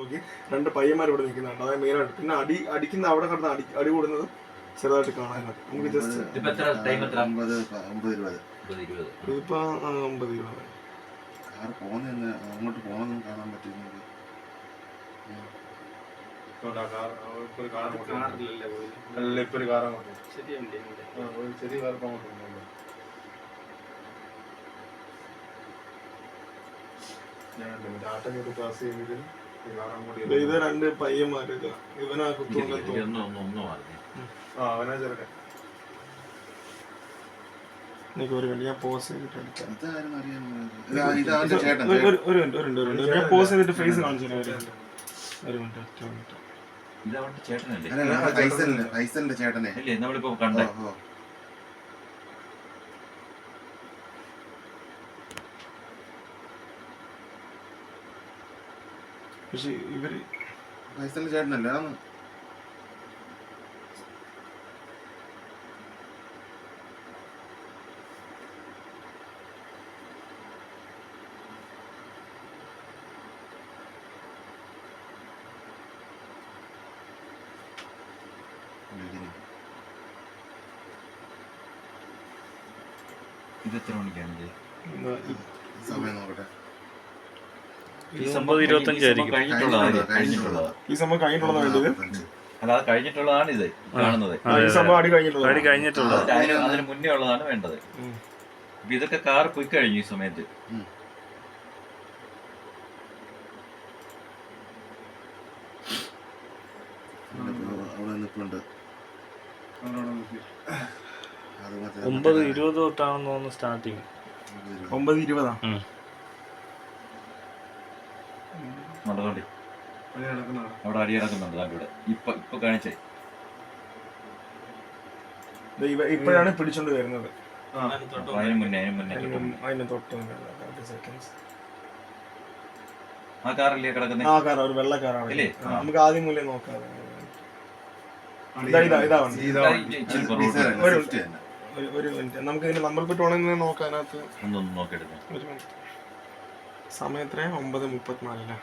നോക്കി 2 പയ്യന്മാർ ഇവിടെ നിൽക്കുന്നുണ്ട്. അതായത് മെയിനായിട്ട്. പിന്നെ അടിക്കുന്ന അവിടെ കിടന്ന് അടി കൂടുന്നത് ചെറുതായിട്ട് കാണാനായിട്ട് നമുക്ക് ജസ്റ്റ് ഇതിപ്പോ 9:20 അങ്ങോട്ട് പോകണമെന്ന് കാണാൻ പറ്റുന്നത്. ചെറിയ കാർ അങ്ങോട്ട് ഇത് 2 പയ്യന്മാര് ഇവനാ കുത്തുകൊണ്ടു അവനാ ചെറുക്കൻ. ഒരു മിനിറ്റ് ഞാൻ പോസ് ചെയ്തിട്ട് ഞാൻ പോസ് ചെയ്തിട്ട് ഫേസ് കാണിച്ചു ഒരു മിനിറ്റ്. ചേട്ടനെ നമ്മളിപ്പോ കണ്ടേ. പക്ഷെ ഇവര് ഫൈസലിന്റെ ചേട്ടനല്ലേ? ഇത് എത്ര മണിക്കാണ്? സമയം നോക്കട്ടെ. ഈ സംഭവം 25 ആയിരിക്കും. ഈ സംഭവം കഴിഞ്ഞിട്ടുള്ളതാണ് വേണ്ടത്. അല്ലാതെ കഴിഞ്ഞിട്ടുള്ളതാണ് ഇത് കാണുന്നത്. ഈ സംഭവം അടി കഴിഞ്ഞിട്ടുള്ളത് അതിന് മുന്നേ ഉള്ളതാണ് വേണ്ടത്. ഇതൊക്കെ കാർ പോയി കഴിഞ്ഞു ഈ സമയത്ത്. അവിടെ നിൽപ്പുണ്ട്. 9:20 തൊട്ടാണെന്ന് തോന്നുന്നു സ്റ്റാർട്ടിങ്. 9:20 നടന്നുകൊണ്ട് അവിടെ അടി നടക്കുന്നുണ്ട്. ഇവിടെ ഇപ്പൊ കാണിച്ചേ ഇപ്പോഴാണ് പിടിച്ചോണ്ട് വരുന്നത്. അതിന് മുന്നേ അതിന് തൊട്ട് ആ കാറല്ലേ കിടക്കുന്നത്? ആ കാർ ഒരു വെള്ള കാറാണ്. നമുക്ക് ആദ്യം മുന്നേ നോക്കാം. ഒരു മിനിറ്റ് നമുക്ക് ഇതിന്റെ നമ്പർ പ്ലേറ്റ് ഉണങ്ങി നോക്കാനകത്ത് നോക്കിയെടുക്കാം. സമയം എത്ര? 9:34.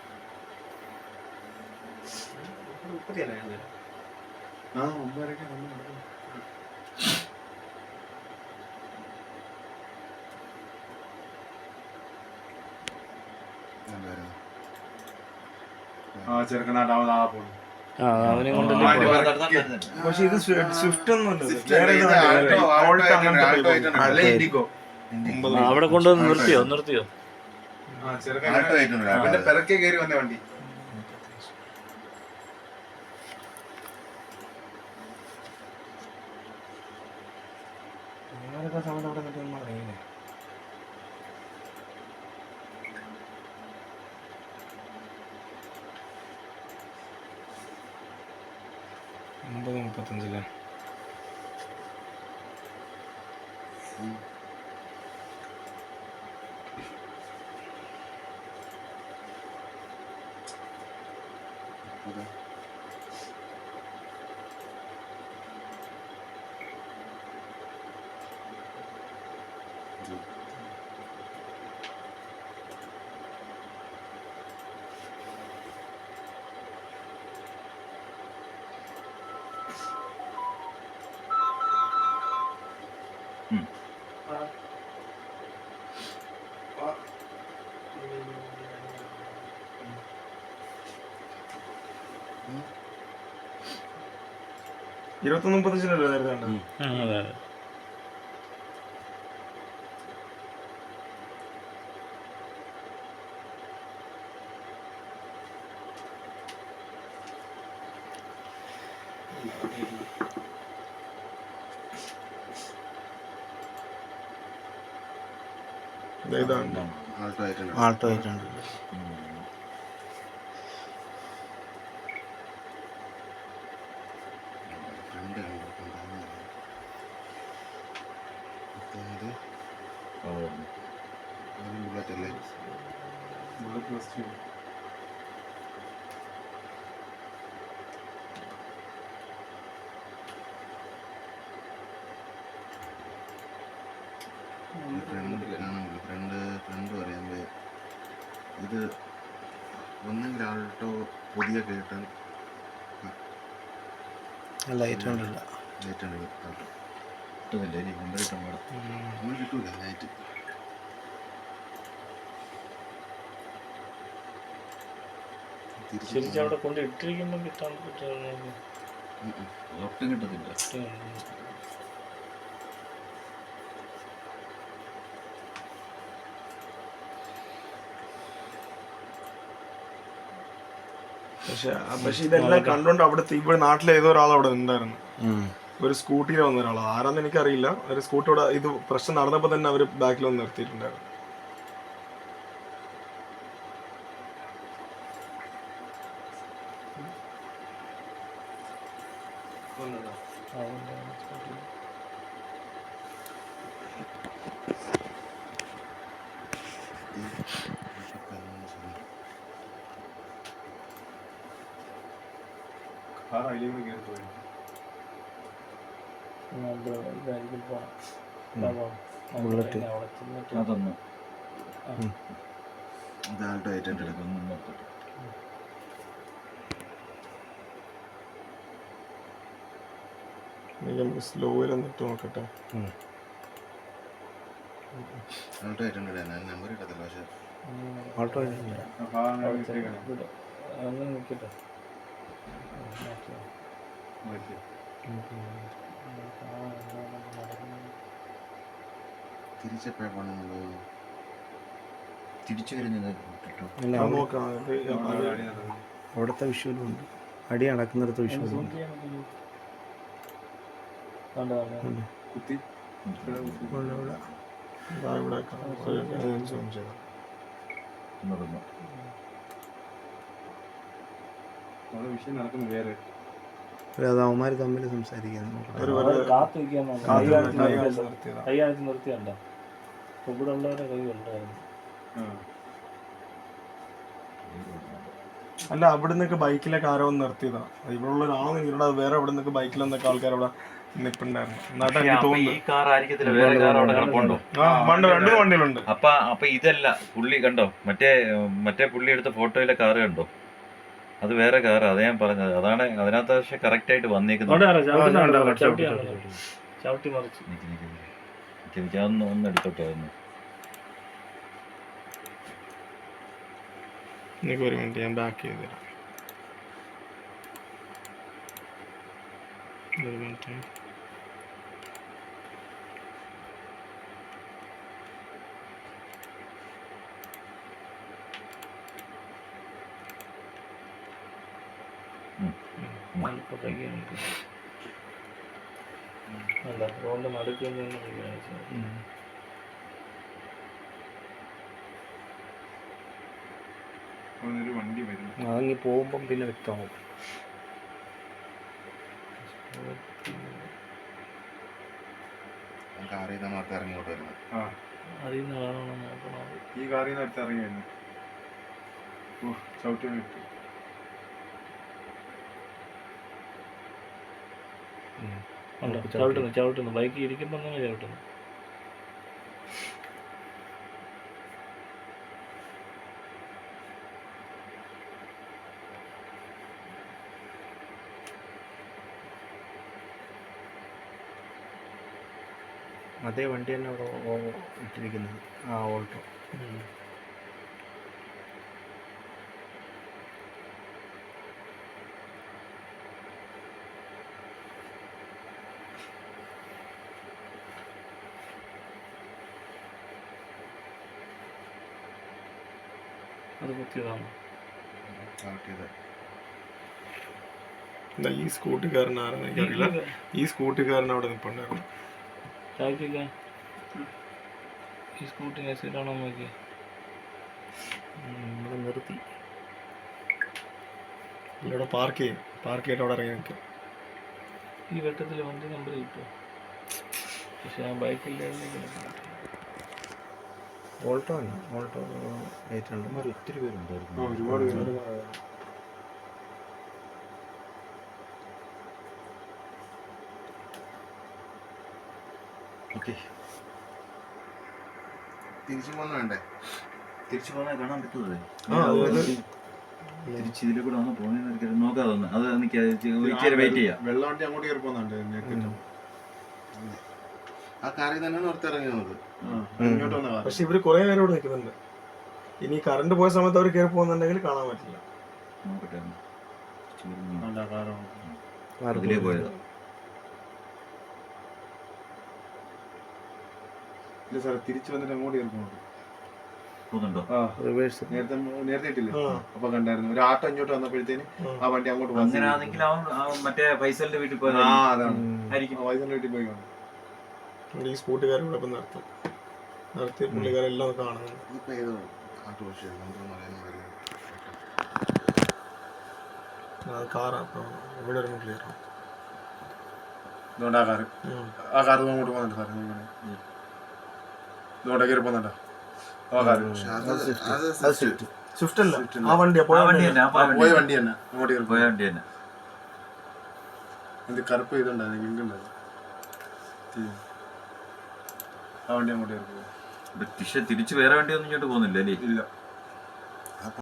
പക്ഷെ ഇത് സ്വിഫ്റ്റ് ഒന്നും അവിടെ കൊണ്ടുവന്ന് നിർത്തിയോ? പിറക്കെ കയറി വന്ന വണ്ടി. സമയത്ത് അവിടെ നിൽക്കുന്ന അറിയില്ലേ? $9:35. $21.35 നേരത്തെ. ആൾട്ടോ ആയിട്ടുണ്ട്. ഫ്രണ്ട് പറയാൻ ഇത് ഒന്നെങ്കിൽ ആൾട്ടോ ഓട്ടോ പുതിയ കേട്ടൻ ലൈറ്റ് കൊണ്ടില്ല. ലൈറ്റ് ഉണ്ട് ഓട്ടോ കിട്ടുന്നില്ല ഇനി നമ്പർ കിട്ടാൻ പാടാം. നമ്മൾ കിട്ടൂല ലൈറ്റ്. ശരിക്കും അവിടെ കൊണ്ട് ഇട്ടിരിക്കുമ്പോൾ കിട്ടാൻ ഒട്ടും കിട്ടത്തില്ല. പക്ഷെ ഇതെല്ലാം കണ്ടോണ്ട് അവിടുത്തെ ഇവിടെ നാട്ടിലെ ഏതോ ഒരാൾ അവിടെ ഉണ്ടായിരുന്നു. ഒരു സ്കൂട്ടിയിൽ വന്ന ഒരാൾ, ആരാന്ന് എനിക്കറിയില്ല. ഒരു സ്കൂട്ടിയോടെ ഇത് പ്രശ്നം നടന്നപ്പോ തന്നെ അവര് ബാക്കിൽ വന്ന് നിർത്തിയിട്ടുണ്ടായിരുന്നു. ബുള്ളറ്റ് അതൊന്ന് ഇതാൾട്ടോ 800 ഇതൊന്നും നോക്കട്ടെ. നമുക്ക് സ്ലോയിൽ എന്നിട്ട് നോക്കട്ടെ. ആൾട്ടോ 800 ആണ്. നമ്പർ കിട്ടത്തില്ല. പക്ഷെ ഓട്ടോ നിൽക്കട്ടെ. തിരിച്ചെപ്പോഴാണ് പോകണമെന്നുള്ളത് തിരിച്ചു വരുന്നത് കിട്ടോ. അത് നോക്കാം. അവിടുത്തെ വിഷ്വലും ഉണ്ട്. അടി നടക്കുന്നിടത്ത് വിഷ്വലും ഉണ്ട്. ഒന്നൊന്ന് അത് അവന്മാർ തമ്മിൽ സംസാരിക്കുന്നു. കാത്തു കൈ നിർത്തിയണ്ട. ഇവിടെ ഉള്ളവരെ കൈ ഉണ്ടായിരുന്നു. അല്ല, അവിടെ നിന്നൊക്കെ ബൈക്കിലൊക്കെ ആരോ ഒന്ന് നിർത്തിയതാ. ഇവിടെ ഉള്ള ഒരാളെന്ന് ഇവിടെ വേറെ അവിടെ നിന്നൊക്കെ ബൈക്കിൽ വന്നൊക്കെ ആൾക്കാർ അവിടെ നിൽപ്പുണ്ടായിരുന്നു. എന്നാട്ടാ എനിക്ക് അപ്പൊ ഈ തോന്നുന്നു. കാർ ആയിരിക്കത്തില്ല, വേറെ കാർ അവിടെ കിടപ്പുണ്ടോ? രണ്ട് വണ്ടികളുണ്ട്. അപ്പൊ ഇതല്ല പുള്ളി കണ്ടോ, മറ്റേ പുള്ളി എടുത്ത ഫോട്ടോയിലെ കാറ് കണ്ടോ, അത് വേറെ കാറാ. അത് ഞാൻ പറഞ്ഞത് അതാണ്. അതിനകത്ത് പക്ഷെ കറക്റ്റ് ആയിട്ട് വന്നേക്കുന്നത്. ചവിട്ടി മറിച്ച് എനിക്ക് ഒന്ന് എടുത്തോട്ടെ. അതൊന്ന് എനിക്ക് ഒരു മിനിറ്റ്, ഞാൻ ബാക്ക് ചെയ്ത് തരാം. ഒരു മിനിറ്റ്. റോഡിന്റെ നടുക്കിൽ നിന്ന് വണ്ടി വരും. അതങ്ങി പോകുമ്പം പിന്നെ വ്യക്തമാവും. കാറിൽ നിന്ന് നമുക്ക് ഇറങ്ങിയോട്ട് വരുന്നത്. അറിയുന്ന ആളാണോ നോക്കണം. ഈ കാറിൽ നിന്ന് അടുത്ത് ഇറങ്ങി വരുന്നു. ചവിട്ടി വിട്ടു. ചവിട്ടുന്നു ബൈക്ക് ഇരിക്കുമ്പോൾ തന്നെ ചവിട്ടുന്നു. അതേ വണ്ടി തന്നെ അവിടെ ഇട്ടിരിക്കുന്നത്. ആ ഓൾട്ടോ. അത് കുത്തിയതാണ്. ഈ സ്കൂട്ടിക്കാരൻ ആരെന്ന് എനിക്കറിയില്ല. ഈ സ്കൂട്ടിക്കാരൻ അവിടെ നിൽപ്പുണ്ടായിരുന്നു. ഈ സ്കൂട്ടിനെ സീറ്റാണോ നോക്കി ഇവിടെ നിർത്തി. ഇവിടെ പാർക്ക് ചെയ്തിട്ട് അവിടെ ഇറങ്ങി നിൽക്കും. ഈ വെട്ടത്തിൽ വണ്ടി നമ്പർ കിട്ടുമോ? പക്ഷെ ആ ബൈക്കിൻ്റെ ഓൾട്ടോ അല്ല, ഓൾട്ടോ 800. ഒത്തിരി പേരുണ്ടായിരുന്നു. ഒരുപാട് ഓക്കെ, തിരിച്ചു പോകാൻ വേണ്ടേ? തിരിച്ചു പോകാൻ കാണാൻ പറ്റുന്നത്. തിരിച്ച് ഇതിൽ കൂടെ ഒന്ന് പോകുന്ന നോക്കാതെ ഒന്ന് അത് എനിക്ക് ഇച്ചിരി വെയിറ്റ് ചെയ്യാം. വെള്ള വണ്ടി അങ്ങോട്ട് കയറി പോകുന്നുണ്ട്. ആ കാറിൽ തന്നെയാണ് പുറത്തിറങ്ങി വന്നത്. ഇങ്ങോട്ട് വന്ന കാർ. പക്ഷെ ഇവര് കുറെ നേരം ഇവിടെ നിൽക്കുന്നുണ്ട്. ഇനി കറണ്ട് പോയ സമയത്ത് അവർ കയറി പോകുന്നുണ്ടെങ്കിൽ കാണാൻ പറ്റില്ല. നോക്കട്ടെ കണ്ടാ കാറാണ്. ഇതിലേ പോയത്. ഇല്ല സാറേ, തിരിച്ചു വന്നിട്ട് അങ്ങോട്ട് കയറി പോകുന്നുണ്ട്. പോകുന്നുണ്ടോ? റിവേഴ്സ്. നേരത്തെ ഇട്ടില്ലേ അപ്പൊ കണ്ടായിരുന്നു ഒരു ആട്ടം ഇങ്ങോട്ട് വന്നപ്പോഴത്തേന് ആ വണ്ടി അങ്ങോട്ട് പോകും. അങ്ങനെയാണെങ്കിൽ അവൻ മറ്റേ ഫൈസലിന്റെ വീട്ടിൽ പോയത് ആ അതാണ് ആയിരിക്കും. വൈദ്യുതി വീട്ടിൽ പോയി കാണും. ഈ സ്കൂട്ടുകാർ ഇവിടെ ഇപ്പം നിർത്തി പുള്ളിക്കാരെല്ലാം കാണുന്നു. ഇപ്പൊ ഏതോ ആട്ടോറിക്ഷയാണ് എന്തോന്ന് പറയാൻ അറിയില്ല. അത് കാറാണ്. അപ്പം ഇവിടെ ഒരു ക്ലിയർ. ഇതുകൊണ്ട് ആ കാറ് അങ്ങോട്ട് പോകുന്നുണ്ട് സാറേ. ഇതുകൊണ്ട് കയറി പോകുന്നുണ്ടോ ആ കാറ്? സ്വിഫ്റ്റ് അല്ല, ആ വണ്ടി ആ വണ്ടി തന്നെ, പോയ വണ്ടി തന്നെ അങ്ങോട്ട് കയറി പോയ വണ്ടി തന്നെ. എന്ത് കറുപ്പ് ഇതുണ്ടായിരുന്നു വിങ്കുണ്ടായിരുന്നു. ആ വണ്ടി അങ്ങോട്ട് കയറി പോകും. തിരിച്ച് വേറെ വണ്ടി ഒന്നും ഇങ്ങോട്ട് പോകുന്നില്ല അല്ലേ? ഇല്ല.